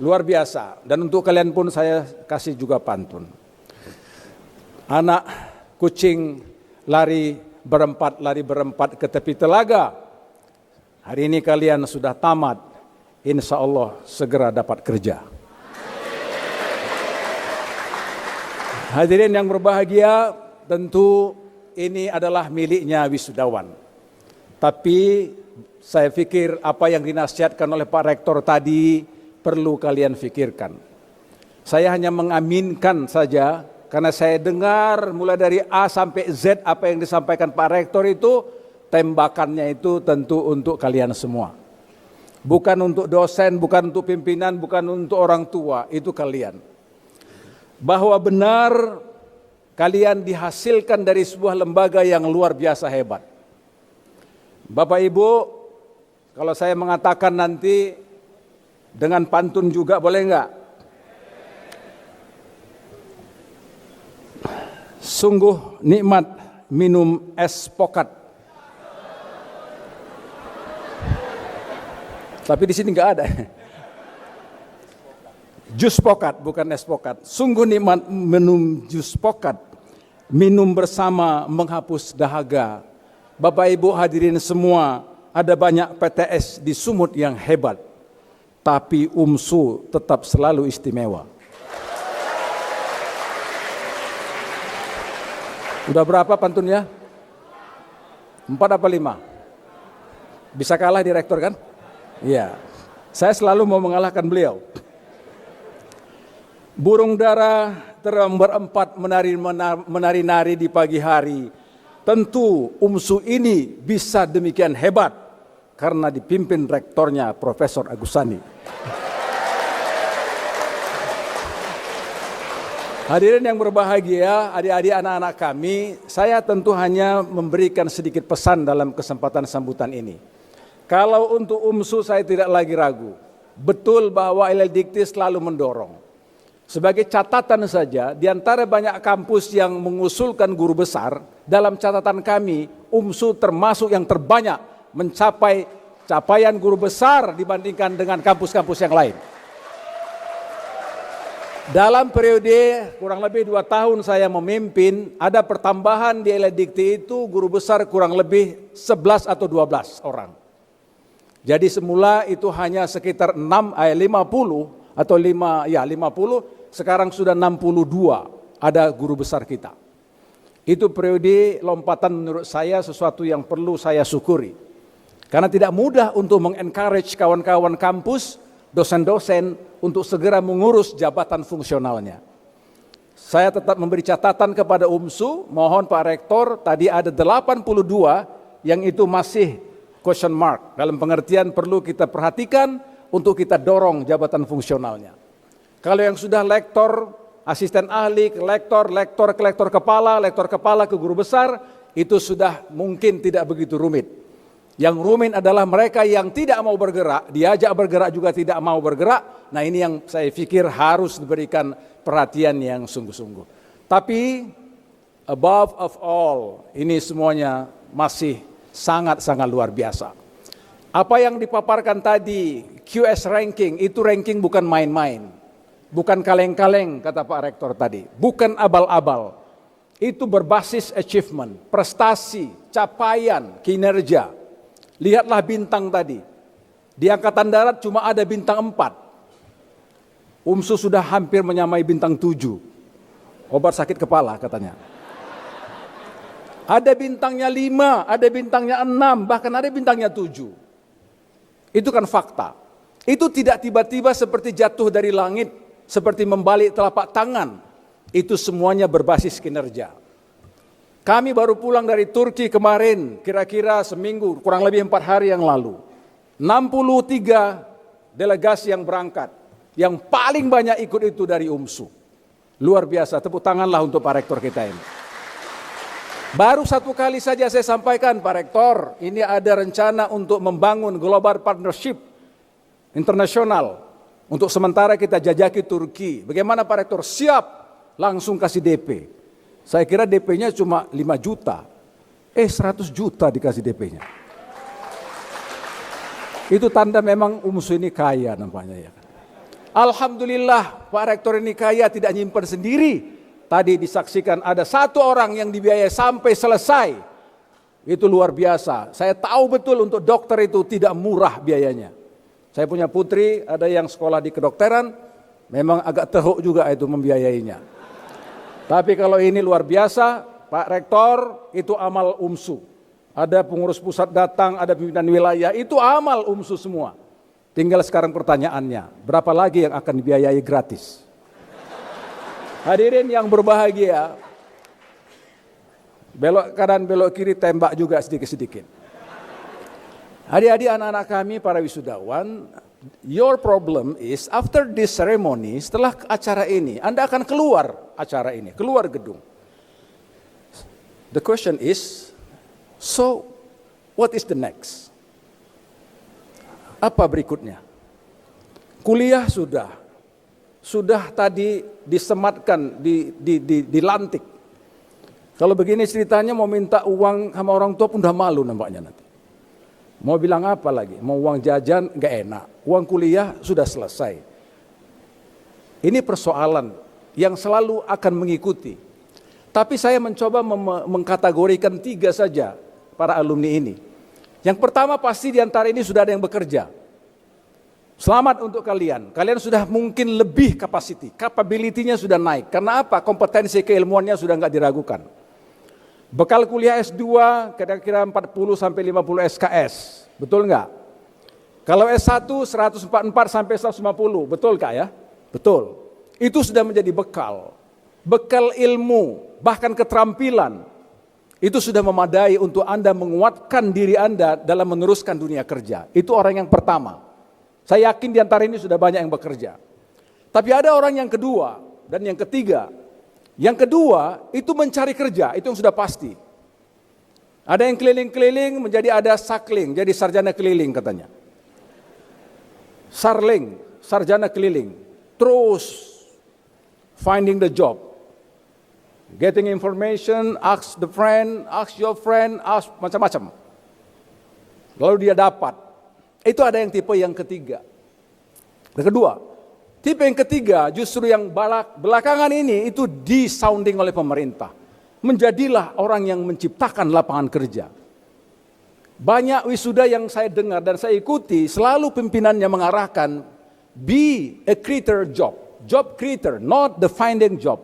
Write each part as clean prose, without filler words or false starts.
luar biasa. Dan untuk kalian pun saya kasih juga pantun. Anak kucing lari berempat ke tepi telaga. Hari ini kalian sudah tamat, insya Allah segera dapat kerja. Hadirin yang berbahagia, tentu ini adalah miliknya wisudawan. Tapi saya pikir apa yang dinasihatkan oleh Pak Rektor tadi perlu kalian pikirkan. Saya hanya mengaminkan saja karena saya dengar mulai dari A sampai Z apa yang disampaikan Pak Rektor itu, tembakannya itu tentu untuk kalian semua. Bukan untuk dosen, bukan untuk pimpinan, bukan untuk orang tua, itu kalian. Bahwa benar kalian dihasilkan dari sebuah lembaga yang luar biasa hebat. Bapak Ibu, kalau saya mengatakan nanti dengan pantun juga boleh enggak? Sungguh nikmat minum es pokat. Tapi di sini enggak ada. Jus pokat, bukan es pokat. Sungguh nikmat minum jus pokat. Minum bersama menghapus dahaga. Bapak Ibu hadirin semua, ada banyak PTS di Sumut yang hebat. Tapi UMSU tetap selalu istimewa. Udah berapa pantunnya? 4 apa 5? Bisa kalah direktur kan? Iya. Saya selalu mau mengalahkan beliau. Burung dara terbang berempat menari-nari di pagi hari. Tentu UMSU ini bisa demikian hebat karena dipimpin rektornya Profesor Agusani. Hadirin yang berbahagia, adik-adik anak-anak kami, saya tentu hanya memberikan sedikit pesan dalam kesempatan sambutan ini. Kalau untuk UMSU saya tidak lagi ragu. Betul bahwa LLDikti selalu mendorong. Sebagai catatan saja, di antara banyak kampus yang mengusulkan guru besar, dalam catatan kami, UMSU termasuk yang terbanyak mencapai capaian guru besar dibandingkan dengan kampus-kampus yang lain. Dalam periode kurang lebih 2 tahun saya memimpin, ada pertambahan di LLDikti itu guru besar kurang lebih 11 atau 12 orang. Jadi semula itu hanya sekitar 50 atau 50, sekarang sudah 62 ada guru besar kita. Itu periode lompatan menurut saya sesuatu yang perlu saya syukuri. Karena tidak mudah untuk mengencourage kawan-kawan kampus, dosen-dosen untuk segera mengurus jabatan fungsionalnya. Saya tetap memberi catatan kepada UMSU, mohon Pak Rektor, tadi ada 82 yang itu masih question mark. Dalam pengertian perlu kita perhatikan untuk kita dorong jabatan fungsionalnya. Kalau yang sudah lektor, asisten ahli, lektor kepala ke guru besar, itu sudah mungkin tidak begitu rumit. Yang rumit adalah mereka yang tidak mau bergerak, diajak bergerak juga tidak mau bergerak. Nah ini yang saya pikir harus diberikan perhatian yang sungguh-sungguh. Tapi above of all, ini semuanya masih sangat-sangat luar biasa. Apa yang dipaparkan tadi, QS ranking, itu ranking bukan main-main. Bukan kaleng-kaleng kata Pak Rektor tadi, bukan abal-abal. Itu berbasis achievement, prestasi, capaian, kinerja. Lihatlah bintang tadi. Di Angkatan Darat cuma ada bintang 4. UMSU sudah hampir menyamai bintang 7. Obat sakit kepala katanya. Ada bintangnya 5, ada bintangnya 6, bahkan ada bintangnya 7. Itu kan fakta. Itu tidak tiba-tiba seperti jatuh dari langit, seperti membalik telapak tangan. Itu semuanya berbasis kinerja. Kami baru pulang dari Turki kemarin, kira-kira seminggu, kurang lebih 4 hari yang lalu. 63 delegasi yang berangkat. Yang paling banyak ikut itu dari UMSU. Luar biasa, tepuk tanganlah untuk Pak Rektor kita ini. Baru 1 kali saja saya sampaikan, Pak Rektor, ini ada rencana untuk membangun global partnership internasional. Untuk sementara kita jajaki Turki. Bagaimana Pak Rektor? Siap, langsung kasih DP. Saya kira DP-nya cuma 5 juta. 100 juta dikasih DP-nya. Itu tanda memang UMSU ini kaya nampaknya ya. Alhamdulillah Pak Rektor ini kaya, tidak nyimpan sendiri. Tadi disaksikan ada satu orang yang dibiayai sampai selesai. Itu luar biasa. Saya tahu betul untuk dokter itu tidak murah biayanya. Saya punya putri, ada yang sekolah di kedokteran, memang agak teruk juga itu membiayainya. Tapi kalau ini luar biasa, Pak Rektor itu amal UMSU. Ada pengurus pusat datang, ada pimpinan wilayah, itu amal UMSU semua. Tinggal sekarang pertanyaannya, berapa lagi yang akan dibiayai gratis? Hadirin yang berbahagia, belok kanan belok kiri tembak juga sedikit-sedikit. Adik-adik anak-anak kami para wisudawan, your problem is after this ceremony, setelah acara ini, Anda akan keluar acara ini, keluar gedung. The question is, so what is the next? Apa berikutnya? Kuliah sudah tadi disematkan, dilantik. Kalau begini ceritanya mau minta uang sama orang tua pun udah malu nampaknya nanti. Mau bilang apa lagi? Mau uang jajan gak enak. Uang kuliah sudah selesai. Ini persoalan yang selalu akan mengikuti. Tapi saya mencoba mengkategorikan 3 saja para alumni ini. Yang pertama pasti di antara ini sudah ada yang bekerja. Selamat untuk kalian. Kalian sudah mungkin lebih capability-nya sudah naik. Karena apa? Kompetensi keilmuannya sudah nggak diragukan. Bekal kuliah S2 kira-kira 40 sampai 50 SKS. Betul nggak? Kalau S1 144 sampai 150, betul Kak ya? Betul. Itu sudah menjadi bekal. Bekal ilmu, bahkan keterampilan. Itu sudah memadai untuk Anda menguatkan diri Anda dalam meneruskan dunia kerja. Itu orang yang pertama. Saya yakin di antara ini sudah banyak yang bekerja. Tapi ada orang yang kedua dan yang ketiga. Yang kedua itu mencari kerja, itu yang sudah pasti. Ada yang keliling-keliling menjadi ada sakling, jadi sarjana keliling katanya. Sarling, sarjana keliling. Terus finding the job. Getting information, ask the friend, ask your friend, ask macam-macam. Lalu dia dapat. Itu ada yang tipe yang ketiga. Yang kedua, tipe yang ketiga justru yang belakangan ini itu disounding oleh pemerintah. Menjadilah orang yang menciptakan lapangan kerja. Banyak wisuda yang saya dengar dan saya ikuti selalu pimpinannya mengarahkan be a creator job creator, not the finding job.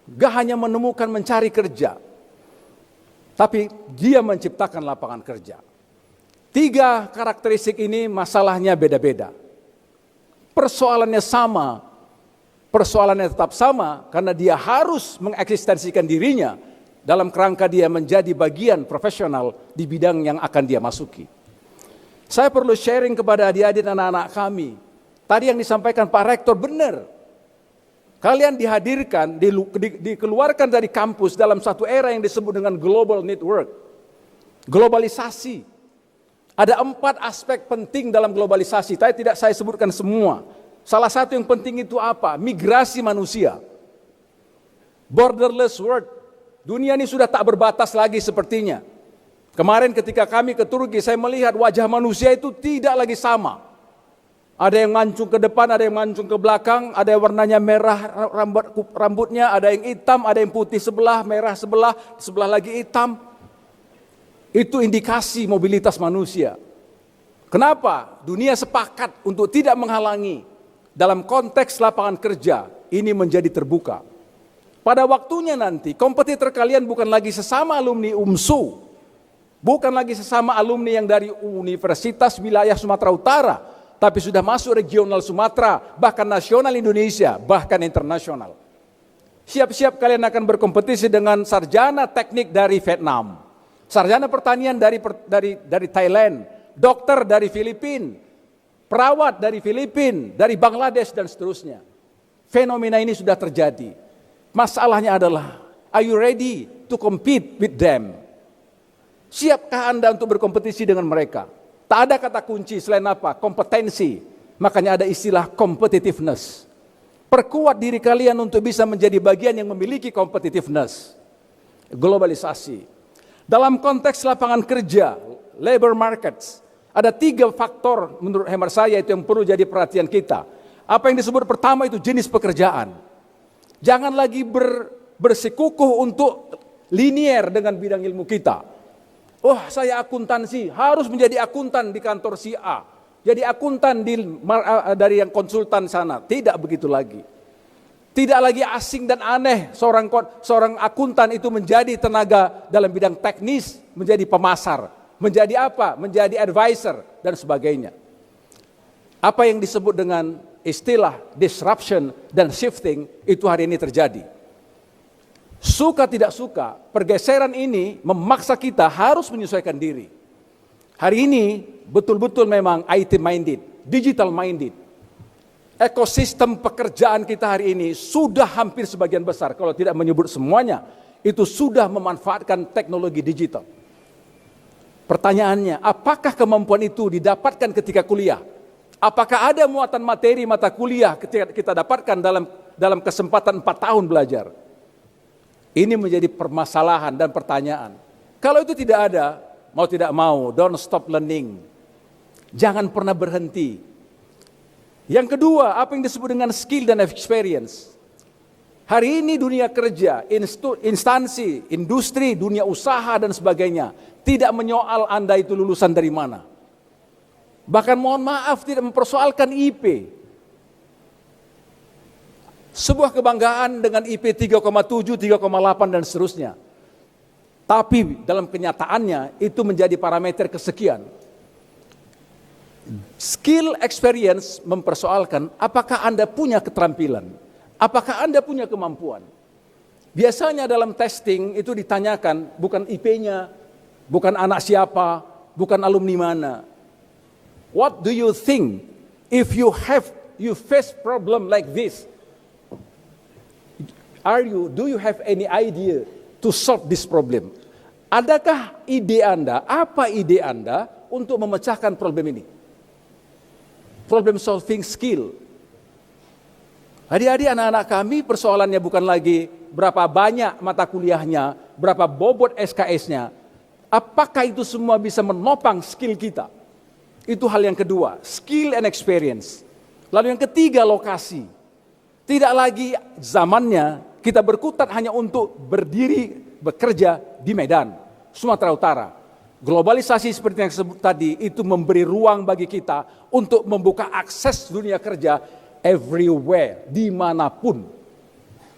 Gak hanya menemukan mencari kerja, tapi dia menciptakan lapangan kerja. 3 karakteristik ini masalahnya beda-beda. Persoalannya sama, persoalannya tetap sama karena dia harus mengeksistensikan dirinya dalam kerangka dia menjadi bagian profesional di bidang yang akan dia masuki. Saya perlu sharing kepada adik-adik dan anak-anak kami. Tadi yang disampaikan Pak Rektor benar. Kalian dihadirkan, dikeluarkan dari kampus dalam satu era yang disebut dengan global network. Globalisasi. Ada 4 aspek penting dalam globalisasi. Tidak saya sebutkan semua. Salah satu yang penting itu apa? Migrasi manusia. Borderless world. Dunia ini sudah tak berbatas lagi sepertinya. Kemarin ketika kami ke Turki, saya melihat wajah manusia itu tidak lagi sama. Ada yang mancung ke depan, ada yang mancung ke belakang, ada yang warnanya merah rambutnya, ada yang hitam, ada yang putih sebelah, merah sebelah lagi hitam. Itu indikasi mobilitas manusia. Kenapa? Dunia sepakat untuk tidak menghalangi. Dalam konteks lapangan kerja, ini menjadi terbuka. Pada waktunya nanti, kompetitor kalian bukan lagi sesama alumni UMSU. Bukan lagi sesama alumni yang dari Universitas Wilayah Sumatera Utara. Tapi sudah masuk regional Sumatera, bahkan nasional Indonesia, bahkan internasional. Siap-siap kalian akan berkompetisi dengan sarjana teknik dari Vietnam. Sarjana pertanian dari Thailand, dokter dari Filipina, perawat dari Filipina, dari Bangladesh dan seterusnya. Fenomena ini sudah terjadi. Masalahnya adalah, are you ready to compete with them? Siapkah Anda untuk berkompetisi dengan mereka? Tak ada kata kunci selain apa? Kompetensi. Makanya ada istilah competitiveness. Perkuat diri kalian untuk bisa menjadi bagian yang memiliki competitiveness. Globalisasi. Dalam konteks lapangan kerja, labor markets, ada 3 faktor menurut hemat saya itu yang perlu jadi perhatian kita. Apa yang disebut pertama itu jenis pekerjaan. Jangan lagi bersikukuh untuk linier dengan bidang ilmu kita. Oh, saya akuntansi, harus menjadi akuntan di kantor si A. Jadi akuntan dari yang konsultan sana. Tidak begitu lagi. Tidak lagi asing dan aneh seorang akuntan itu menjadi tenaga dalam bidang teknis, menjadi pemasar, menjadi apa? Menjadi advisor dan sebagainya. Apa yang disebut dengan istilah disruption dan shifting itu hari ini terjadi. Suka tidak suka, pergeseran ini memaksa kita harus menyesuaikan diri. Hari ini betul-betul memang IT minded, digital minded. Ekosistem pekerjaan kita hari ini sudah hampir sebagian besar, kalau tidak menyebut semuanya, itu sudah memanfaatkan teknologi digital. Pertanyaannya, apakah kemampuan itu didapatkan ketika kuliah? Apakah ada muatan materi mata kuliah ketika kita dapatkan dalam kesempatan 4 tahun belajar? Ini menjadi permasalahan dan pertanyaan. Kalau itu tidak ada, mau tidak mau, don't stop learning. Jangan pernah berhenti. Yang kedua, apa yang disebut dengan skill dan experience. Hari ini dunia kerja, instansi, industri, dunia usaha dan sebagainya tidak menyoal Anda itu lulusan dari mana. Bahkan mohon maaf tidak mempersoalkan IP. Sebuah kebanggaan dengan IP 3,7, 3,8 dan seterusnya. Tapi dalam kenyataannya itu menjadi parameter kesekian. Skill experience mempersoalkan apakah Anda punya keterampilan, apakah Anda punya kemampuan. Biasanya dalam testing itu ditanyakan bukan IP-nya, bukan anak siapa, bukan alumni mana. What do you think if you face problem like this? Do you have any idea to solve this problem? Adakah ide Anda, apa ide Anda untuk memecahkan problem ini? Problem solving skill. Adik-adik anak-anak kami persoalannya bukan lagi berapa banyak mata kuliahnya, berapa bobot SKS-nya. Apakah itu semua bisa menopang skill kita? Itu hal yang kedua, skill and experience. Lalu yang ketiga, lokasi. Tidak lagi zamannya kita berkutat hanya untuk berdiri, bekerja di Medan, Sumatera Utara. Globalisasi seperti yang disebut tadi itu memberi ruang bagi kita untuk membuka akses dunia kerja everywhere, dimanapun.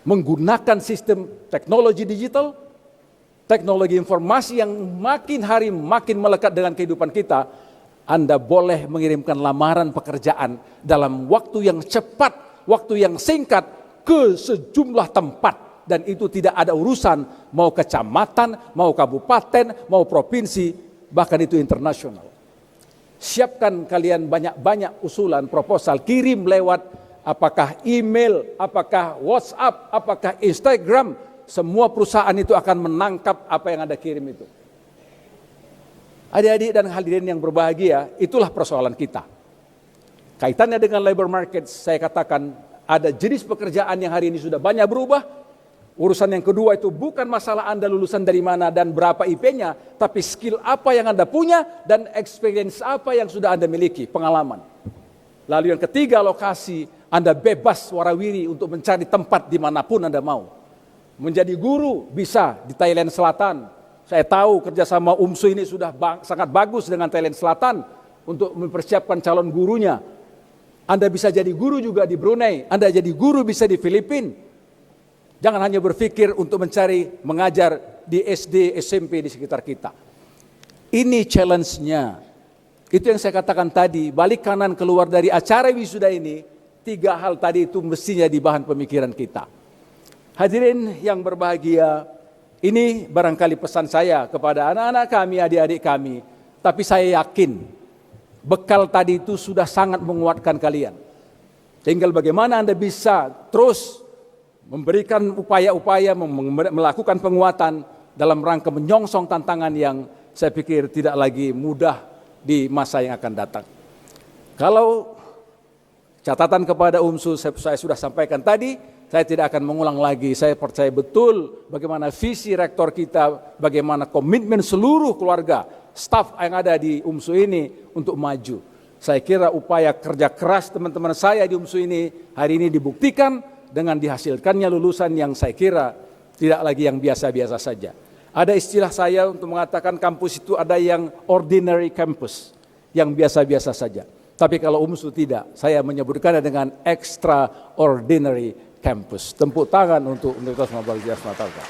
Menggunakan sistem teknologi digital, teknologi informasi yang makin hari makin melekat dengan kehidupan kita. Anda boleh mengirimkan lamaran pekerjaan dalam waktu yang cepat, waktu yang singkat ke sejumlah tempat. Dan itu tidak ada urusan mau kecamatan, mau kabupaten, mau provinsi, bahkan itu internasional. Siapkan kalian banyak-banyak usulan, proposal, kirim lewat apakah email, apakah WhatsApp, apakah Instagram. Semua perusahaan itu akan menangkap apa yang Anda kirim itu. Adik-adik dan hadirin yang berbahagia, itulah persoalan kita. Kaitannya dengan labor market, saya katakan ada jenis pekerjaan yang hari ini sudah banyak berubah. Urusan yang kedua itu bukan masalah Anda lulusan dari mana dan berapa IP-nya, tapi skill apa yang Anda punya dan experience apa yang sudah Anda miliki, pengalaman. Lalu yang ketiga, lokasi. Anda bebas warawiri untuk mencari tempat dimanapun Anda mau. Menjadi guru bisa di Thailand Selatan. Saya tahu kerjasama UMSU ini sudah sangat bagus dengan Thailand Selatan untuk mempersiapkan calon gurunya. Anda bisa jadi guru juga di Brunei, Anda jadi guru bisa di Filipina. Jangan hanya berpikir untuk mengajar di SD, SMP di sekitar kita. Ini challenge-nya. Itu yang saya katakan tadi, balik kanan keluar dari acara wisuda ini, 3 hal tadi itu mestinya di bahan pemikiran kita. Hadirin yang berbahagia, ini barangkali pesan saya kepada anak-anak kami, adik-adik kami. Tapi saya yakin, bekal tadi itu sudah sangat menguatkan kalian. Tinggal bagaimana Anda bisa terus memberikan upaya-upaya, melakukan penguatan dalam rangka menyongsong tantangan yang saya pikir tidak lagi mudah di masa yang akan datang. Kalau catatan kepada UMSU saya sudah sampaikan tadi, saya tidak akan mengulang lagi. Saya percaya betul bagaimana visi rektor kita, bagaimana komitmen seluruh keluarga, staf yang ada di UMSU ini untuk maju. Saya kira upaya kerja keras teman-teman saya di UMSU ini hari ini dibuktikan dengan dihasilkannya lulusan yang saya kira tidak lagi yang biasa-biasa saja. Ada istilah saya untuk mengatakan kampus itu ada yang ordinary campus, yang biasa-biasa saja. Tapi kalau UMSU tidak, saya menyebutkannya dengan extraordinary campus. Tepuk tangan untuk Universitas Muhammadiyah Sumatera.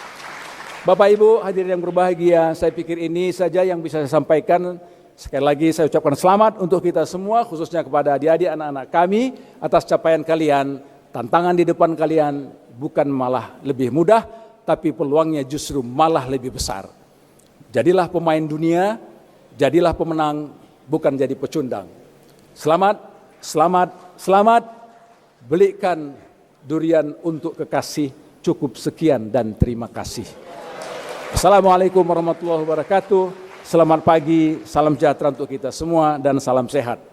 Bapak Ibu hadirin yang berbahagia, saya pikir ini saja yang bisa saya sampaikan. Sekali lagi saya ucapkan selamat untuk kita semua, khususnya kepada adik-adik anak-anak kami atas capaian kalian. Tantangan di depan kalian bukan malah lebih mudah, tapi peluangnya justru malah lebih besar. Jadilah pemain dunia, jadilah pemenang, bukan jadi pecundang. Selamat, selamat, selamat. Belikan durian untuk kekasih. Cukup sekian dan terima kasih. Assalamualaikum warahmatullahi wabarakatuh. Selamat pagi, salam sejahtera untuk kita semua dan salam sehat.